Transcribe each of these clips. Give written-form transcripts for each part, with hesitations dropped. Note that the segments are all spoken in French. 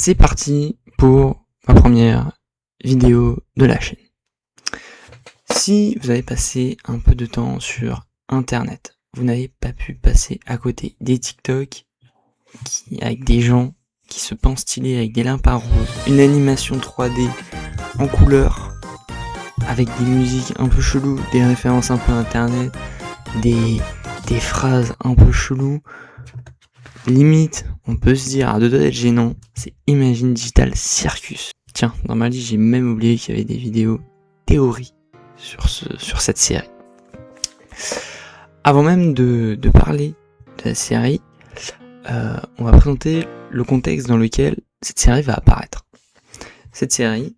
C'est parti pour ma première vidéo de la chaîne. Si vous avez passé un peu de temps sur internet, vous n'avez pas pu passer à côté des TikTok avec des gens qui se pensent stylés avec des limpins roses, une animation 3D en couleur, avec des musiques un peu cheloues, des références un peu internet, des phrases un peu cheloues. Limite, on peut se dire à deux doigts d'être gênant, c'est Imagine Digital Circus. Tiens, dans ma liste, j'ai même oublié qu'il y avait des vidéos théories sur cette série. Avant même de parler de la série, on va présenter le contexte dans lequel cette série va apparaître. Cette série,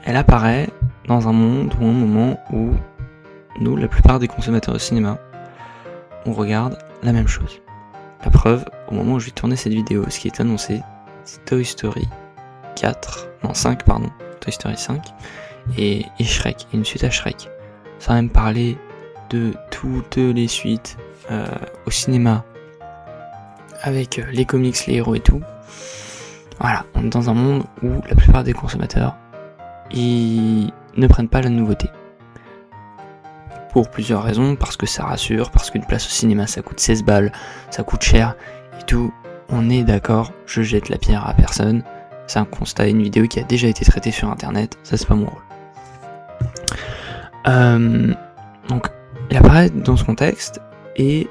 elle apparaît dans un monde ou un moment où nous, la plupart des consommateurs de cinéma, on regarde la même chose. La preuve, au moment où je vais tourner cette vidéo, ce qui est annoncé, c'est Toy Story 5, Toy Story 5 et Shrek, et une suite à Shrek. Sans même parler de toutes les suites au cinéma, avec les comics, les héros et tout. Voilà, on est dans un monde où la plupart des consommateurs, ils ne prennent pas la nouveauté. Pour plusieurs raisons, parce que ça rassure, parce qu'une place au cinéma ça coûte 16 balles, ça coûte cher et tout. On est d'accord, je jette la pierre à personne. C'est un constat, une vidéo qui a déjà été traitée sur internet, ça c'est pas mon rôle. Donc il apparaît dans ce contexte et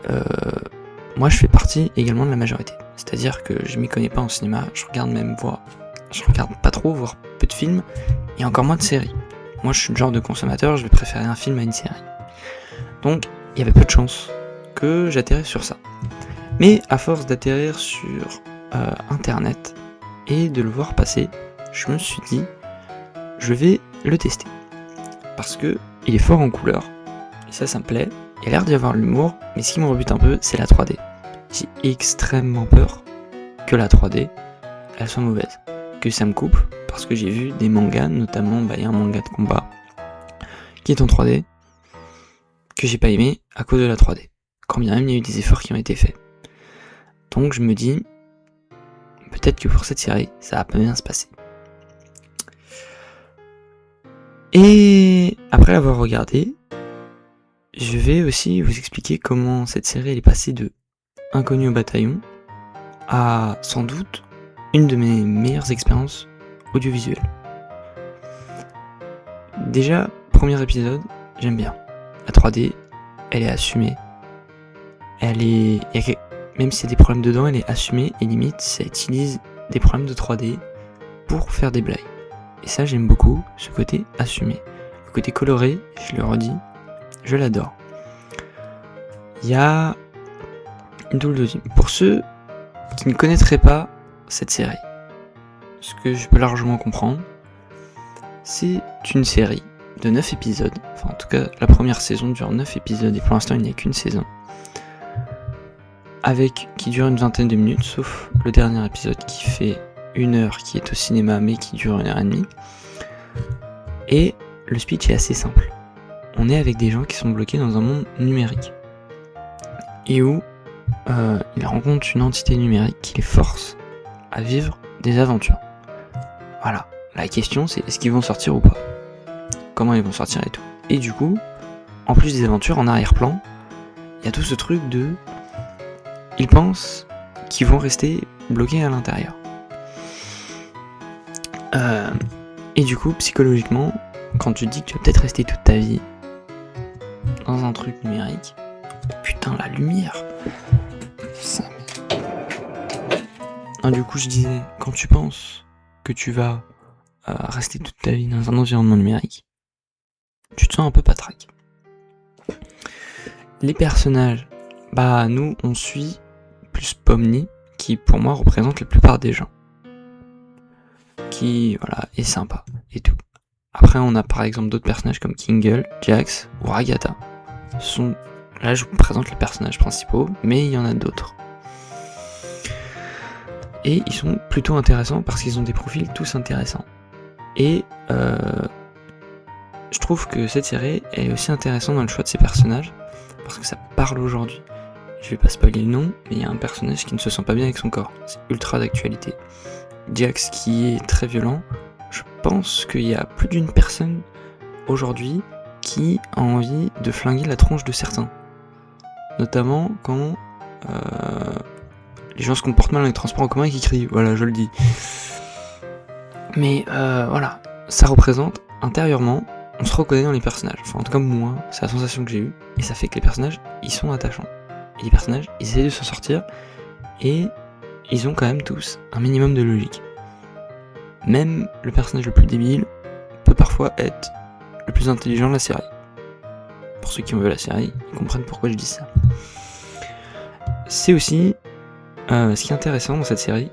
moi je fais partie également de la majorité. C'est-à-dire que je m'y connais pas en cinéma, je regarde pas trop, voire peu de films et encore moins de séries. Moi je suis le genre de consommateur, je vais préférer un film à une série. Donc il y avait peu de chances que j'atterrisse sur ça. Mais à force d'atterrir sur internet et de le voir passer, je me suis dit je vais le tester. Parce que il est fort en couleur, et ça me plaît, il a l'air d'y avoir l'humour, mais ce qui me rebute un peu c'est la 3D. J'ai extrêmement peur que la 3D elle soit mauvaise, que ça me coupe, parce que j'ai vu des mangas, notamment il y a un manga de combat qui est en 3D, que j'ai pas aimé à cause de la 3D. Quand bien même il y a eu des efforts qui ont été faits. Donc je me dis, peut-être que pour cette série, ça va pas bien se passer. Et après l'avoir regardé, je vais aussi vous expliquer comment cette série elle est passée de Inconnu au bataillon à sans doute une de mes meilleures expériences audiovisuelles. Déjà, premier épisode, j'aime bien. La 3D, elle est assumée. Même s'il y a des problèmes dedans, elle est assumée et limite, ça utilise des problèmes de 3D pour faire des blagues. Et ça, j'aime beaucoup, ce côté assumé. Le côté coloré, je le redis, je l'adore. Il y a une double deuxième. Pour ceux qui ne connaîtraient pas cette série, ce que je peux largement comprendre, c'est une série de 9 épisodes, enfin en tout cas la première saison dure 9 épisodes et pour l'instant il n'y a qu'une saison, qui dure une vingtaine de minutes, sauf le dernier épisode qui fait 1 heure, qui est au cinéma mais qui dure 1h30. Et le speech est assez simple. On est avec des gens qui sont bloqués dans un monde numérique et où ils rencontrent une entité numérique qui les force à vivre des aventures. Voilà, la question c'est est-ce qu'ils vont sortir ou pas ? Comment ils vont sortir et tout. Et du coup, en plus des aventures en arrière-plan, il y a tout ce truc de... Ils pensent qu'ils vont rester bloqués à l'intérieur. Et du coup, psychologiquement, quand tu te dis que tu vas peut-être rester toute ta vie dans un truc numérique, putain, la lumière. Ça... du coup, je disais, quand tu penses que tu vas rester toute ta vie dans un environnement numérique, tu te sens un peu patraque. Les personnages, nous on suit plus Pomni, qui pour moi représente la plupart des gens. Qui, voilà, est sympa et tout. Après on a par exemple d'autres personnages comme Kingle, Jax ou Agatha. Là je vous présente les personnages principaux, mais il y en a d'autres. Et ils sont plutôt intéressants parce qu'ils ont des profils tous intéressants. Et je trouve que cette série est aussi intéressante dans le choix de ses personnages parce que ça parle aujourd'hui. je vais pas spoiler le nom, mais il y a un personnage qui ne se sent pas bien avec son corps. C'est ultra d'actualité. Jax qui est très violent. Je pense qu'il y a plus d'une personne aujourd'hui qui a envie de flinguer la tronche de certains. Notamment quand les gens se comportent mal dans les transports en commun et qui crient. Voilà, je le dis. Mais voilà, ça représente intérieurement, on se reconnaît dans les personnages. Enfin, en tout cas, moi, c'est la sensation que j'ai eue. Et ça fait que les personnages, ils sont attachants. Et les personnages, ils essaient de s'en sortir. Et ils ont quand même tous un minimum de logique. Même le personnage le plus débile peut parfois être le plus intelligent de la série. Pour ceux qui ont vu la série, ils comprennent pourquoi je dis ça. C'est aussi, ce qui est intéressant dans cette série,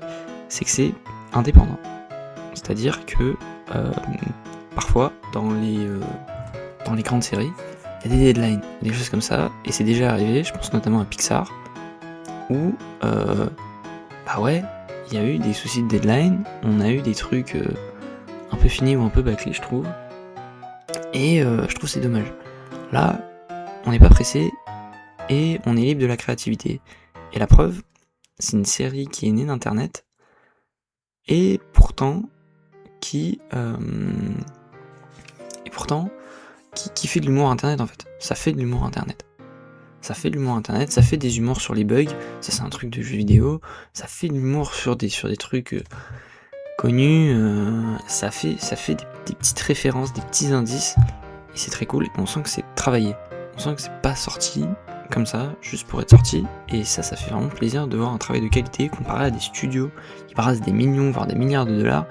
c'est que c'est indépendant. C'est-à-dire que parfois, dans les grandes séries, il y a des deadlines, des choses comme ça, et c'est déjà arrivé, je pense notamment à Pixar, où, bah ouais, il y a eu des soucis de deadline, on a eu des trucs un peu finis ou un peu bâclés, je trouve, et je trouve c'est dommage. Là, on n'est pas pressé, et on est libre de la créativité. Et la preuve, c'est une série qui est née d'Internet, et pourtant qui fait de l'humour Internet en fait. Ça fait de l'humour Internet. Ça fait de l'humour Internet, ça fait des humours sur les bugs, ça c'est un truc de jeux vidéo, ça fait de l'humour sur des trucs connus, ça fait des petites références, des petits indices, et c'est très cool, et on sent que c'est travaillé. On sent que c'est pas sorti comme ça, juste pour être sorti, et ça fait vraiment plaisir de voir un travail de qualité comparé à des studios qui brassent des millions, voire des milliards de dollars,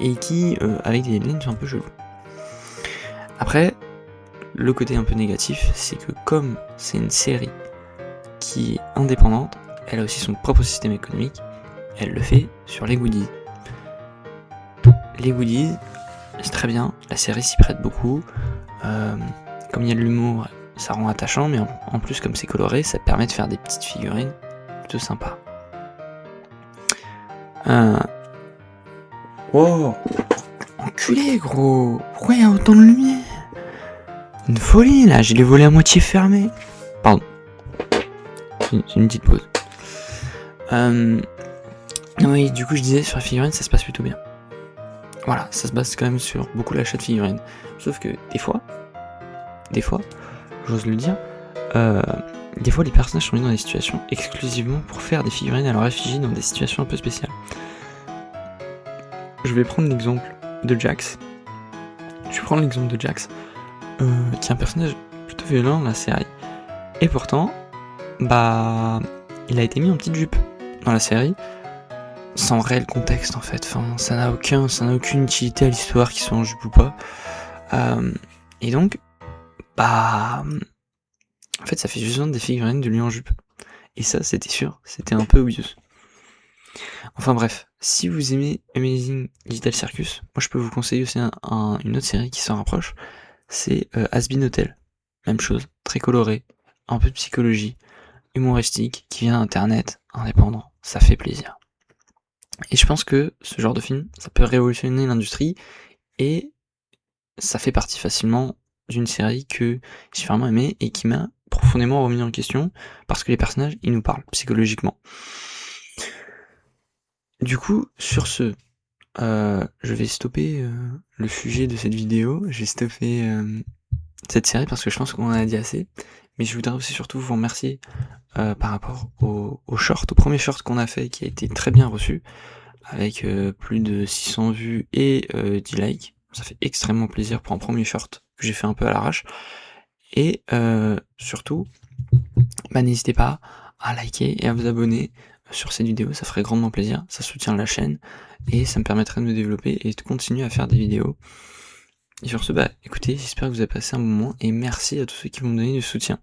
et qui, avec des deadlines, sont un peu chelous. Après, le côté un peu négatif, c'est que comme c'est une série qui est indépendante, elle a aussi son propre système économique, elle le fait sur les goodies. Les goodies, c'est très bien, la série s'y prête beaucoup, comme il y a de l'humour, ça rend attachant, mais en plus comme c'est coloré, ça permet de faire des petites figurines plutôt sympas. Wow, enculé gros, pourquoi il y a autant de lumière? Une folie là, j'ai les volets à moitié fermés. Pardon. C'est une petite pause. Oui, du coup je disais sur la figurine ça se passe plutôt bien. Voilà, ça se base quand même sur beaucoup l'achat de figurines. Sauf que des fois, j'ose le dire, des fois les personnages sont mis dans des situations exclusivement pour faire des figurines à leur effigie dans des situations un peu spéciales. Je vais prendre l'exemple de Jax. qui est un personnage plutôt violent dans la série. Et pourtant, bah, il a été mis en petite jupe dans la série, sans réel contexte en fait. Enfin, ça n'a aucune utilité à l'histoire qu'il soit en jupe ou pas. Et donc, bah, en fait, ça fait juste des figurines de lui en jupe. Et ça, c'était sûr, c'était un peu obvious. Enfin bref, si vous aimez Amazing Digital Circus, moi je peux vous conseiller aussi une autre série qui s'en rapproche, c'est Has Been Hotel. Même chose, très coloré, un peu de psychologie, humoristique, qui vient d'internet, indépendant, ça fait plaisir. Et je pense que ce genre de film, ça peut révolutionner l'industrie, et ça fait partie facilement d'une série que j'ai vraiment aimée et qui m'a profondément remis en question, parce que les personnages, ils nous parlent psychologiquement. Du coup, sur ce, je vais stopper le sujet de cette vidéo, je vais stopper cette série parce que je pense qu'on en a dit assez, mais je voudrais aussi surtout vous remercier par rapport au short, au premier short qu'on a fait qui a été très bien reçu, avec plus de 600 vues et 10 likes. Ça fait extrêmement plaisir pour un premier short que j'ai fait un peu à l'arrache. Et surtout, bah, n'hésitez pas à liker et à vous abonner sur cette vidéo, ça ferait grandement plaisir, ça soutient la chaîne et ça me permettrait de me développer et de continuer à faire des vidéos. Et sur ce, bah écoutez, j'espère que vous avez passé un bon moment et merci à tous ceux qui vont me donner du soutien.